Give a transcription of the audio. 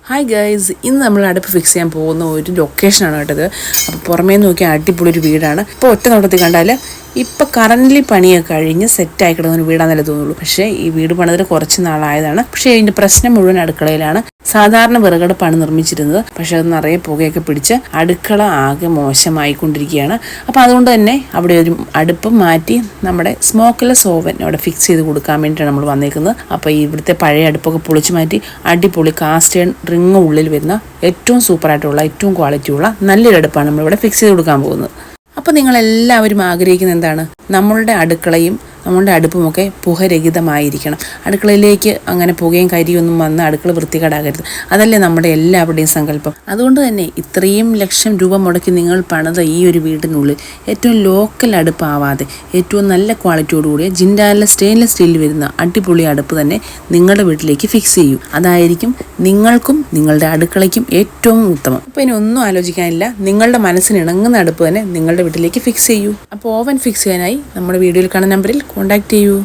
Hi guys, ഇന്ന് നമ്മൾ അടുപ്പ് ഫിക്സ് ചെയ്യാൻ പോകുന്ന ഒരു ലൊക്കേഷനാണ് കേട്ടത്. അപ്പോൾ പുറമേ നോക്കിയാൽ അടിപൊളി ഒരു വീടാണ്. ഇപ്പോൾ ഒറ്റ നോട്ടത്തിൽ കണ്ടാൽ ഇപ്പം കറൻ്റ് പണിയൊക്കെ കഴിഞ്ഞ് സെറ്റായി കിടന്ന ഒരു വീടാണെന്നല്ലേ തോന്നുള്ളൂ. പക്ഷേ ഈ വീട് പണിതിൽ കുറച്ച് നാളായതാണ്. പക്ഷേ ഇതിൻ്റെ പ്രശ്നം മുഴുവൻ അടുക്കളയിലാണ്. സാധാരണ വിറകടുപ്പാണ് നിർമ്മിച്ചിരുന്നത്. പക്ഷെ അത് നിറയെ പുകയൊക്കെ പിടിച്ച് അടുക്കള ആകെ മോശമായിക്കൊണ്ടിരിക്കുകയാണ്. അപ്പോൾ അതുകൊണ്ട് തന്നെ അവിടെ ഒരു അടുപ്പ് മാറ്റി നമ്മുടെ സ്മോക്ക്ലെസ് ഓവൻ അവിടെ ഫിക്സ് ചെയ്ത് കൊടുക്കാൻ വേണ്ടിയിട്ടാണ് നമ്മൾ വന്നേക്കുന്നത്. അപ്പോൾ ഇവിടുത്തെ പഴയ അടുപ്പൊക്കെ പൊളിച്ച് മാറ്റി അടിപൊളി കാസ്റ്റ് റിങ് ഉള്ളിൽ വരുന്ന ഏറ്റവും സൂപ്പറായിട്ടുള്ള ഏറ്റവും ക്വാളിറ്റിയുള്ള നല്ലൊരു അടുപ്പാണ് നമ്മളിവിടെ ഫിക്സ് ചെയ്ത് കൊടുക്കാൻ പോകുന്നത്. അപ്പോൾ നിങ്ങളെല്ലാവരും ആഗ്രഹിക്കുന്നത് എന്താണ്? നമ്മളുടെ അടുക്കളയും നമ്മളുടെ അടുപ്പുമൊക്കെ പുകരഹിതമായിരിക്കണം. അടുക്കളയിലേക്ക് അങ്ങനെ പുകയും കരിയൊന്നും വന്ന് അടുക്കള വൃത്തികേടാകരുത്. അതല്ലേ നമ്മുടെ എല്ലാവരുടെയും സങ്കല്പം. അതുകൊണ്ട് തന്നെ ഇത്രയും ലക്ഷം രൂപ മുടക്കി നിങ്ങൾ പണിത ഈ ഒരു വീടിനുള്ളിൽ ഏറ്റവും ലോക്കൽ അടുപ്പാവാതെ ഏറ്റവും നല്ല ക്വാളിറ്റിയോടുകൂടിയ ജിൻഡാലിലെ സ്റ്റെയിൻലെസ് സ്റ്റീലിൽ വരുന്ന അടിപൊളി അടുപ്പ് തന്നെ നിങ്ങളുടെ വീട്ടിലേക്ക് ഫിക്സ് ചെയ്യൂ. അതായിരിക്കും നിങ്ങൾക്കും നിങ്ങളുടെ അടുക്കളയ്ക്കും ഏറ്റവും ഉത്തമം. അപ്പോൾ ഇനി ഒന്നും ആലോചിക്കാനില്ല, നിങ്ങളുടെ മനസ്സിന് ഇണങ്ങുന്ന അടുപ്പ് തന്നെ നിങ്ങളുടെ വീട്ടിലേക്ക് ഫിക്സ് ചെയ്യൂ. അപ്പോൾ ഓവൻ ഫിക്സ് ചെയ്യാനായി നമ്മുടെ വീഡിയോയിൽ കാണുന്ന നമ്പറിൽ കോൺടാക്ട് ചെയ്യൂ.